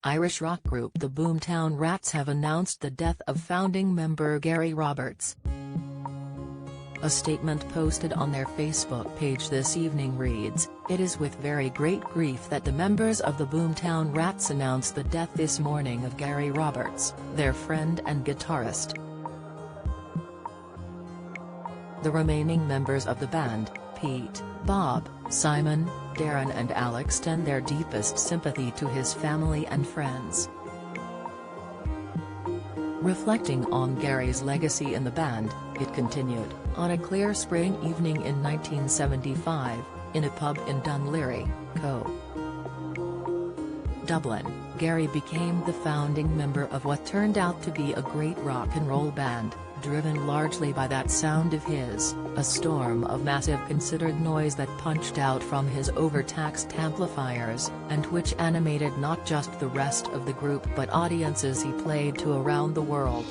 Irish rock group the Boomtown Rats have announced the death of founding member Garry Roberts. A statement posted on their Facebook page this evening reads, "It is with very great grief that the members of the Boomtown Rats announced the death this morning of Garry Roberts, their friend and guitarist." The remaining members of the band, Pete, Bob, Simon, Darren and Alex, extend their deepest sympathy to his family and friends. Reflecting on Garry's legacy in the band, it continued, "On a clear spring evening in 1975, in a pub in Dunleary, Co. Dublin, Garry became the founding member of what turned out to be a great rock and roll band, driven largely by that sound of his, a storm of massive considered noise that punched out from his overtaxed amplifiers, and which animated not just the rest of the group but audiences he played to around the world.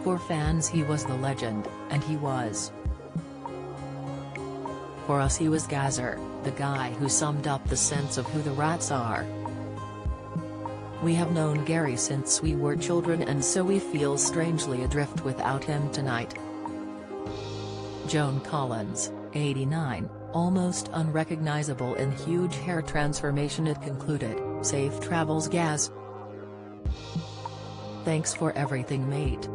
For fans he was the legend, and he was. For us he was Gazzer, the guy who summed up the sense of who the Rats are. We have known Garry since we were children, and so we feel strangely adrift without him tonight." Joan Collins, 89, almost unrecognizable in huge hair transformation, it concluded, "Safe travels Gaz. Thanks for everything mate."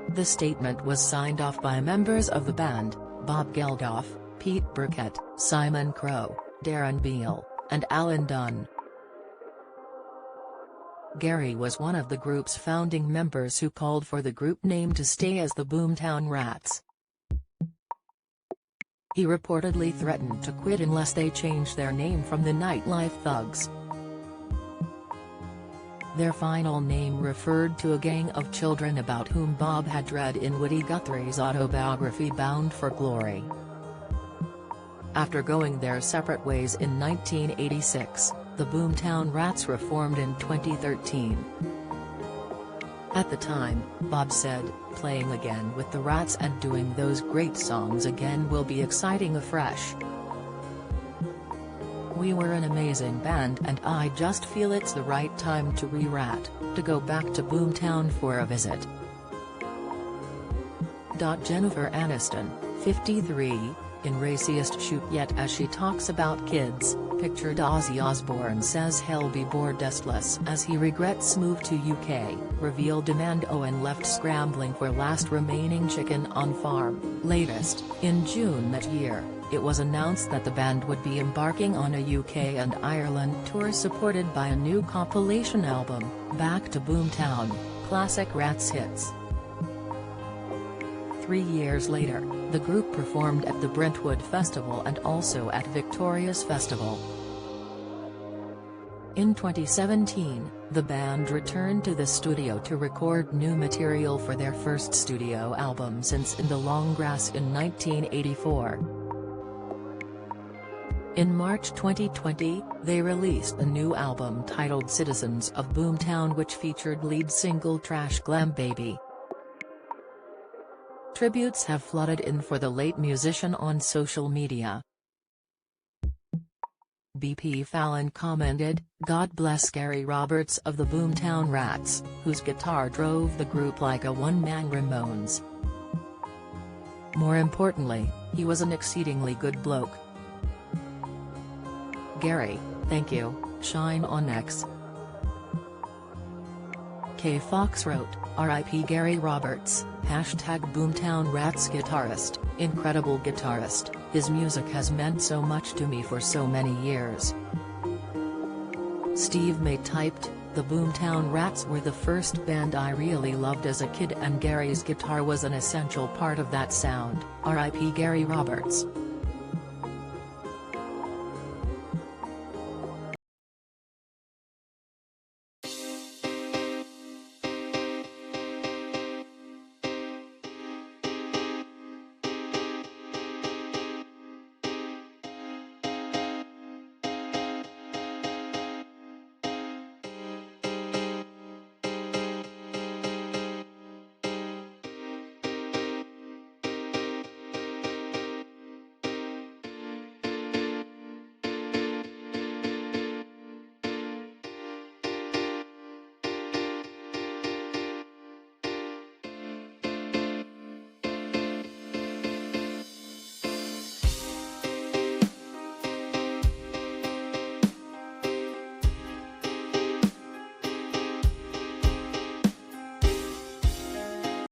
The statement was signed off by members of the band, Bob Geldof, Pete Burkett, Simon Crowe, Darren Beale, and Alan Dunn. Garry was one of the group's founding members who called for the group name to stay as the Boomtown Rats. He reportedly threatened to quit unless they changed their name from the Nightlife Thugs. Their final name referred to a gang of children about whom Bob had read in Woody Guthrie's autobiography Bound for Glory. After going their separate ways in 1986, the Boomtown Rats reformed in 2013. At the time, Bob said, "Playing again with the Rats and doing those great songs again will be exciting afresh. We were an amazing band and I just feel it's the right time to re-rat, to go back to Boomtown for a visit." Jennifer Aniston, 53, in raciest shoot yet as she talks about kids, pictured Ozzy Osbourne says he'll be bored destless as he regrets move to UK, revealed Amanda Owen left scrambling for last remaining chicken on farm. Latest, in June that year, it was announced that the band would be embarking on a UK and Ireland tour supported by a new compilation album, Back to Boomtown, Classic Rats Hits. 3 years later, the group performed at the Brentwood Festival and also at Victoria's Festival. In 2017, the band returned to the studio to record new material for their first studio album since In the Long Grass in 1984. In March 2020, they released a new album titled Citizens of Boomtown, which featured lead single Trash Glam Baby. Tributes have flooded in for the late musician on social media. BP Fallon commented, "God bless Garry Roberts of the Boomtown Rats, whose guitar drove the group like a one-man Ramones. More importantly, he was an exceedingly good bloke. Garry, thank you, shine on X." K. Fox wrote, "R.I.P. Garry Roberts, #Boomtown Rats guitarist, incredible guitarist, his music has meant so much to me for so many years." Steve May typed, "The Boomtown Rats were the first band I really loved as a kid and Garry's guitar was an essential part of that sound, R.I.P. Garry Roberts."